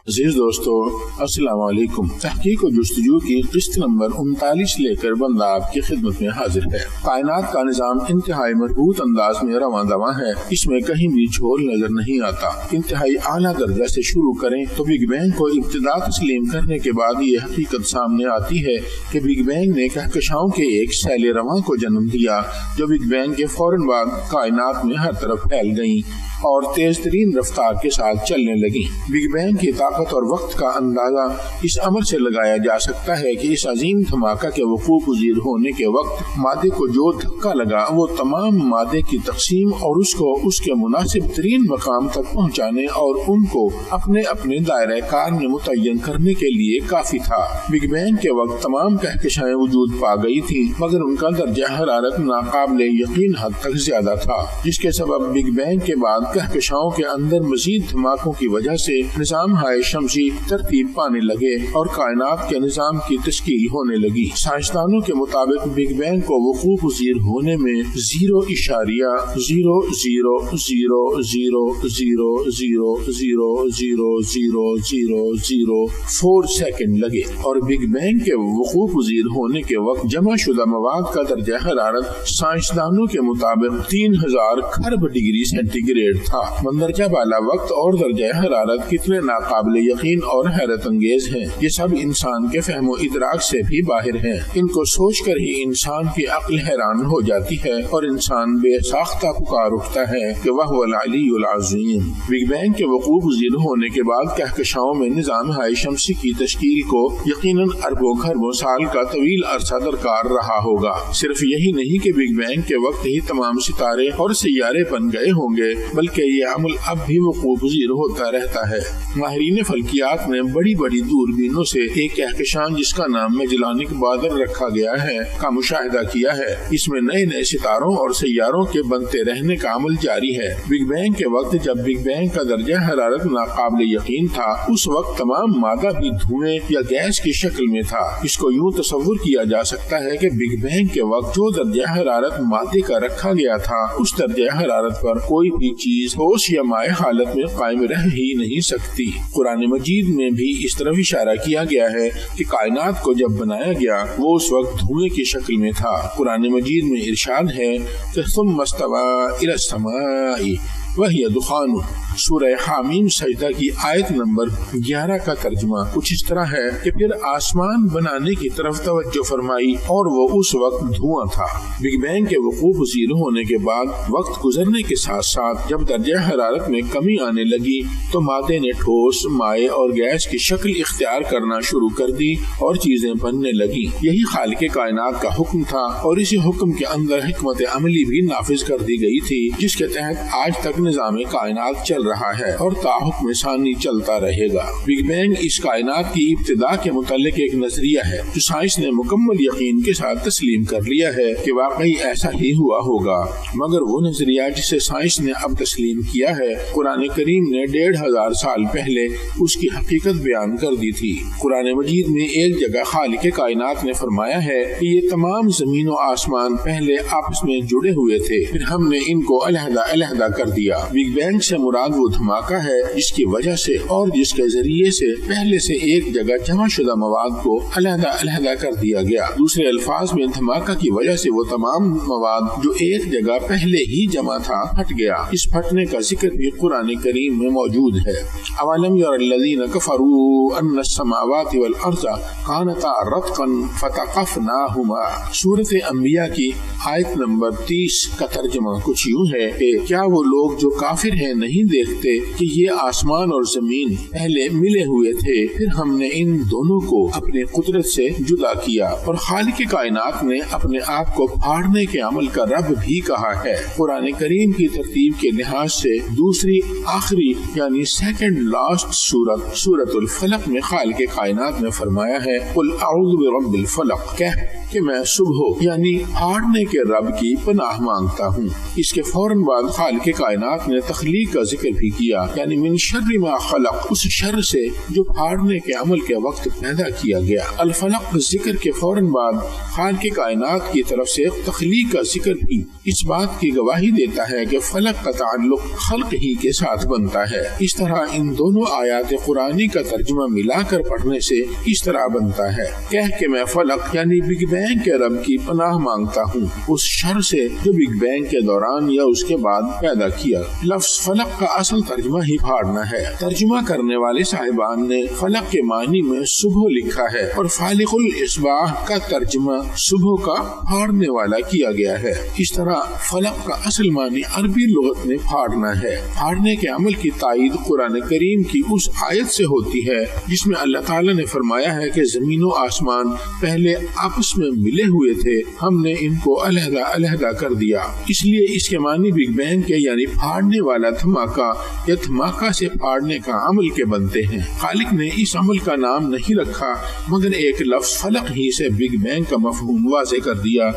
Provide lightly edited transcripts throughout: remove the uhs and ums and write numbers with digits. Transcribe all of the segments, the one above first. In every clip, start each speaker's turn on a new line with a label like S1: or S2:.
S1: अजीज दोस्तों, अस्सलाम वालेकुम। तहकीक और जुस्तजू की किस्त नंबर 39 लेकर बंदा आपकी खिदमत में हाजिर है। कायनात का निजाम इंतहाई मजबूत अंदाज में रवां दवां है। इसमें कहीं भी झोल नजर नहीं आता। इंतहाई आला दर्जा से शुरू करें तो बिग बैंग को इब्तिदा तस्लीम करने के बाद ये हकीकत सामने आती है कि बिग बैंग ने कहकशाओं के एक सैले रवां को जन्म दिया, जो बिग बैंग के फौरन बाद कायनात में हर तरफ फैल गयी और तेज तरीन रफ्तार के साथ चलने लगी। बिग बैंग की ताकत और वक्त का अंदाजा इस अमर से लगाया जा सकता है कि इस अजीम धमाका के वकूअ पज़ीर होने के वक्त मादे को जो धक्का लगा वो तमाम मादे की तकसीम और उसको उसके मुनासिब तरीन मकाम तक पहुँचाने और उनको अपने अपने दायरे कार में मुतय्यन करने के लिए काफी था। बिग बैंग के वक्त तमाम कहकशाएं वजूद पा गई थी, मगर उनका दर्जा हरारत नाकाबिले यकीन हद तक ज्यादा था, जिसके सबब बिग बैंग के बाद कहकशाओं के अंदर मजीद धमाकों की वजह से निजाम हाय शमसी तरतीब पाने लगे और कायनात के निजाम की तश्कील होने लगी। साइंसदानों के मुताबिक बिग बैंग को वकूअ पज़ीर होने में 0.000000000004 सेकंड लगे और बिग बैंग के वकूअ पज़ीर होने के वक्त जमा शुदा मवाद का दर्जा हरारत साइंसदानों के मुताबिक 3000 खरब डिग्री सेंटीग्रेड था। मंदरजा बाला वक्त और दर्जा हरारत कितने नाकाबिले यकीन और हैरत अंगेज हैं, ये सब इंसान के फहमो इदराक से भी बाहर हैं। इनको सोच कर ही इंसान की अक्ल हैरान हो जाती है और इंसान बेसाख्ता पुकार उठता है कि वह वल अलीयुल अज़ीम। बिग बैंग के वकूअ पज़ीर होने के बाद कहकशाओं में निजाम हाय शमसी की तश्कील को यकीनन अरबों खरबों साल का तवील अरसा दरकार रहा होगा। सिर्फ यही नहीं कि बिग बैंग के वक्त ही तमाम सितारे और सैयारे बन गए होंगे, बल्कि ये अमल अब भी वकूअ पज़ीर होता रहता है। माहिरीन फल्कियात ने बड़ी बड़ी दूरबीनों से एक कहकशां जिसका नाम मजलानिक बादल रखा गया है का मुशाहिदा किया है। इसमें नए नए सितारों और सैयारों के बनते रहने का अमल जारी है। बिग बैंग के वक्त जब बिग बैंग का दर्जा हरारत नाकाबिले यकीन था, उस वक्त तमाम मादा भी धुएं या गैस की शक्ल में था। इसको यूं तस्वुर किया जा सकता है कि बिग बैंग के वक्त जो दर्जा हरारत मादे का रखा गया था, उस दर्जा हरारत पर कोई भी चीज होश या माए हालत में कायम रह ही नहीं सकती। कुरान मजीद में भी इस तरफ इशारा किया गया है कि कायनात को जब बनाया गया वो उस वक्त धुएं की शक्ल में था। कुरान मजीद में इरशाद है कि सुम्मा इस्तवा इला समाई वहिय दुखान। सूरह हामीम सजदा की आयत नंबर 11 का तर्जुमा कुछ इस तरह है कि फिर आसमान बनाने की तरफ तवज्जो फरमाई और वो उस वक्त धुआं था। बिग बैंग के वकूअ पज़ीर होने के बाद वक्त गुजरने के साथ साथ जब दर्जा हरारत में कमी आने लगी तो मादे ने ठोस, माए और गैस की शक्ल इख्तियार करना शुरू कर दी और चीजें बनने लगी। यही खालिक़े कायनात का हुक्म था और इसी हुक्म के अंदर हिकमत अमली भी नाफिज कर दी गई थी, जिसके तहत आज तक निजाम कायनात चल रहा है और ताहुक्म सानी चलता रहेगा। बिग बैंग इस कायनात की इब्तिदा के मुतालिक एक नजरिया है जो साइंस ने मुकम्मल यकीन के साथ तस्लीम कर लिया है कि वाकई ऐसा ही हुआ होगा, मगर वो नजरिया जिसे साइंस ने अब तस्लीम किया है, कुरान करीम ने 1500 साल पहले उसकी हकीकत बयान कर दी थी। कुरान मजीद में एक जगह खालिक़े कायनात ने फरमाया है कि ये तमाम जमीन और आसमान पहले आपस में जुड़े हुए थे, फिर हमने इनको अलहदा अलहदा कर दिया। बिग बैंग से मुराद वो धमाका है जिसकी वजह से और जिसके जरिए से पहले से एक जगह जमा शुदा मवाद को अलहदा अलहदा कर दिया गया। दूसरे अल्फाज में धमाका की वजह से वो तमाम मवाद जो एक जगह पहले ही जमा था फट गया। इस फटने का जिक्र भी कुरान करीम में मौजूद है। अवलम यरल्लज़ीना कफ़रू अन्ना अस्समावाति वल अर्ज़ कानता रत्क़न फ़तक़फ़नाहुमा। सूरत अंबिया की आयत नंबर 30 का तर्जुमा कुछ यूं है कि क्या वो लोग जो काफिर हैं नहीं देखते कि ये आसमान और जमीन पहले मिले हुए थे, फिर हमने इन दोनों को अपने कुदरत से जुदा किया। और खालिक़े कायनात ने अपने आप को फाड़ने के अमल का रब भी कहा है। कुरान करीम की तरतीब के लिहाज से दूसरी आखिरी यानी सेकंड लास्ट सूरत सूरतुल फलक में खालिक़े कायनात ने फरमाया है कुल अऊज़ु बिरब्बिल फलक, कह कि मैं सुबह यानी फाड़ने के रब की पनाह मांगता हूँ। इसके फौरन बाद खालिक़े कायनात ने तख्लीक का जिक्र ذکر بھی کیا، یعنی من شر ما خلق، اس شر سے جو پھاڑنے کے عمل کے وقت پیدا کیا گیا۔ الفلق ذکر کے فوراً بعد خالق کائنات کی طرف سے تخلیق کا ذکر بھی اس بات کی گواہی دیتا ہے کہ فلق کا تعلق خلق ہی کے ساتھ بنتا ہے۔ اس طرح ان دونوں آیات قرآنی کا ترجمہ ملا کر پڑھنے سے اس طرح بنتا ہے، کہہ کہ میں فلق یعنی بگ بینگ کے رب کی پناہ مانگتا ہوں اس شر سے جو بگ بینگ کے دوران یا اس کے بعد پیدا کیا۔ لفظ فلق کا اصل ترجمہ ہی پھاڑنا ہے۔ ترجمہ کرنے والے صاحبان نے فلق کے معنی میں صبح لکھا ہے اور فالق الاصباح کا ترجمہ صبح کا پھاڑنے والا کیا گیا ہے۔ اس طرح فلق کا اصل معنی عربی لغت میں پھاڑنا ہے۔ پھاڑنے کے عمل کی تائید قرآن کریم کی اس آیت سے ہوتی ہے جس میں اللہ تعالیٰ نے فرمایا ہے کہ زمین و آسمان پہلے آپس میں ملے ہوئے تھے، ہم نے ان کو علیحدہ علیحدہ کر دیا۔ اس لیے اس کے معنی بگ بینگ کے یعنی پھاڑنے والا دھماکہ یا دھماکہ سے پھاڑنے کا عمل کے بنتے ہیں۔ خالق نے اس عمل کا نام نہیں رکھا مگر ایک لفظ فلق ہی سے بگ بینگ کا مفہوم واضح کر دیا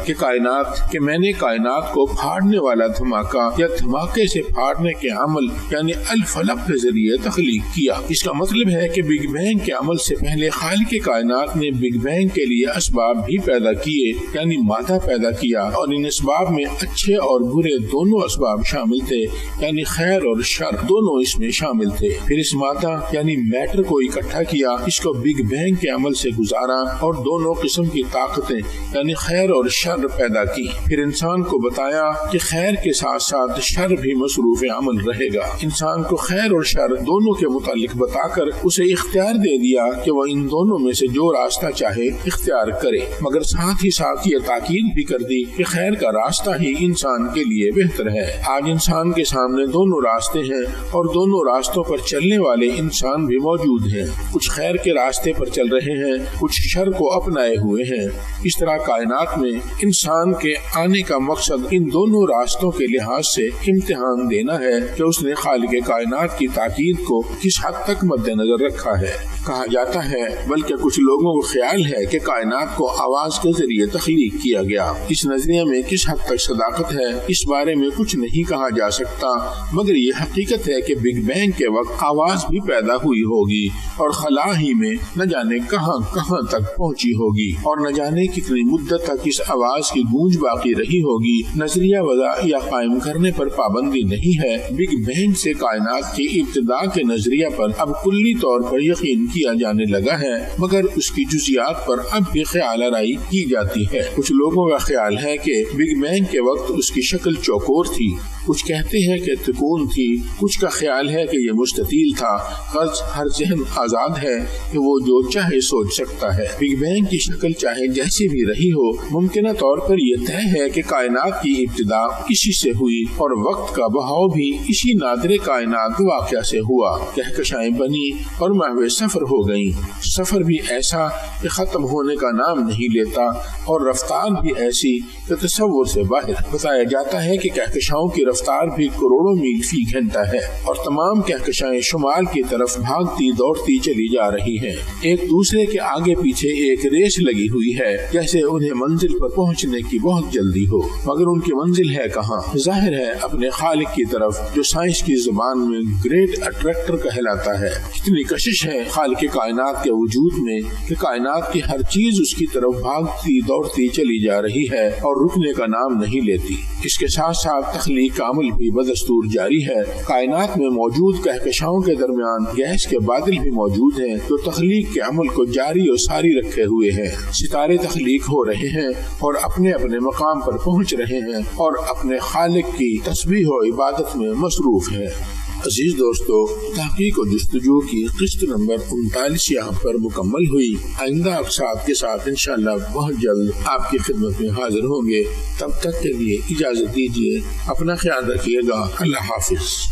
S1: کہ میں نے کائنات کو پھاڑنے والا دھماکہ یا دھماکے سے پھاڑنے کے عمل یعنی الفلق کے ذریعے تخلیق کیا۔ اس کا مطلب ہے کہ بگ بینگ کے عمل سے پہلے خالق کائنات نے بگ بینگ کے لیے اسباب بھی پیدا کیے یعنی مادہ پیدا کیا، اور ان اسباب میں اچھے اور برے دونوں اسباب شامل تھے، یعنی خیر اور شر دونوں اس میں شامل تھے۔ پھر اس مادہ یعنی میٹر کو اکٹھا کیا، اس کو بگ بینگ کے عمل سے گزارا اور دونوں قسم کی طاقتیں یعنی خیر اور شر پیدا کی۔ پھر انسان کو بتایا کہ خیر کے ساتھ ساتھ شر بھی مصروف عمل رہے گا۔ انسان کو خیر اور شر دونوں کے متعلق بتا کر اسے اختیار دے دیا کہ وہ ان دونوں میں سے جو راستہ چاہے اختیار کرے، مگر ساتھ ہی ساتھ یہ تاکید بھی کر دی کہ خیر کا راستہ ہی انسان کے لیے بہتر ہے۔ آج انسان کے سامنے دونوں راستے ہیں اور دونوں راستوں پر چلنے والے انسان بھی موجود ہیں، کچھ خیر کے راستے پر چل رہے ہیں، کچھ شر کو اپنائے ہوئے ہیں۔ اس طرح کائنات میں انسان کے آنے کا مقصد ان دونوں راستوں کے لحاظ سے امتحان دینا ہے کہ اس نے خالق کائنات کی تاکید کو کس حد تک مد نظر رکھا ہے۔ کہا جاتا ہے بلکہ کچھ لوگوں کو خیال ہے کہ کائنات کو آواز کے ذریعے تخلیق کیا گیا۔ اس نظریے میں کس حد تک صداقت ہے اس بارے میں کچھ نہیں کہا جا سکتا، مگر یہ حقیقت ہے کہ بگ بینگ کے وقت آواز بھی پیدا ہوئی ہوگی اور خلا ہی میں نہ جانے کہاں کہاں تک پہنچی ہوگی اور نہ جانے کتنی مدت تک اس آواز کی گونج باقی رہی ہوگی۔ نظریہ وضع یا قائم کرنے پر پابندی نہیں ہے۔ بگ بینگ سے کائنات کی ابتدا کے نظریہ پر اب کلی طور پر یقین کیا جانے لگا ہے، مگر اس کی جزیات پر اب بھی خیال آرائی کی جاتی ہے۔ کچھ لوگوں کا خیال ہے کہ بگ بینگ کے وقت اس کی شکل چوکور تھی، کچھ کہتے ہیں کہ تکون تھی، کچھ کا خیال ہے کہ یہ مستطیل تھا۔ غرض ہر ذہن آزاد ہے کہ وہ جو چاہے سوچ سکتا ہے۔ بگ بینگ کی شکل چاہے جیسی بھی رہی ہو، ممکنہ طور پر یہ طے ہے کہ کائنات کی ابتدا اسی سے ہوئی اور وقت کا بہاؤ بھی اسی نادر کائنات واقعہ سے ہوا۔ کہکشائیں بنی اور محو سفر ہو گئیں۔ سفر بھی ایسا کہ ختم ہونے کا نام نہیں لیتا اور رفتار بھی ایسی کہ تصور سے باہر۔ بتایا جاتا ہے کہ کہکشاؤں کی رفتار بھی کروڑوں میل فی گھنٹہ ہے اور تمام کہکشائیں شمال کی طرف بھاگتی دوڑتی چلی جا رہی ہیں، ایک دوسرے کے آگے پیچھے ایک ریس لگی ہوئی ہے، جیسے انہیں منزل پر پہنچنے کی بہت جلدی ہو، مگر ان کی منزل ہے کہاں؟ ظاہر ہے اپنے خالق کی طرف، جو سائنس کی زبان میں گریٹ اٹریکٹر کہلاتا ہے۔ اتنی کشش ہے خالق کائنات کے وجود میں کہ کائنات کی ہر چیز اس کی طرف بھاگتی دوڑتی چلی جا رہی ہے اور رکنے کا نام نہیں لیتی۔ اس کے ساتھ ساتھ تخلیق کا عمل بھی بدستور جاری ہے۔ کائنات میں موجود کہکشاؤں کے درمیان گیس کے بادل بھی موجود ہیں جو تخلیق کے عمل کو جاری اور ساری رکھے ہوئے ہیں۔ ستارے تخلیق ہو رہے ہیں اور اپنے اپنے مقام پر پہنچ رہے ہیں اور اپنے خالق کی تسبیح و عبادت میں مصروف ہیں۔ عزیز دوستو، تحقیق و جستجو کی قسط نمبر 39 یہاں پر مکمل ہوئی۔ آئندہ اقساط کے ساتھ انشاءاللہ بہت جلد آپ کی خدمت میں حاضر ہوں گے۔ تب تک کے لیے اجازت دیجیے، اپنا خیال رکھیے گا۔ اللہ حافظ۔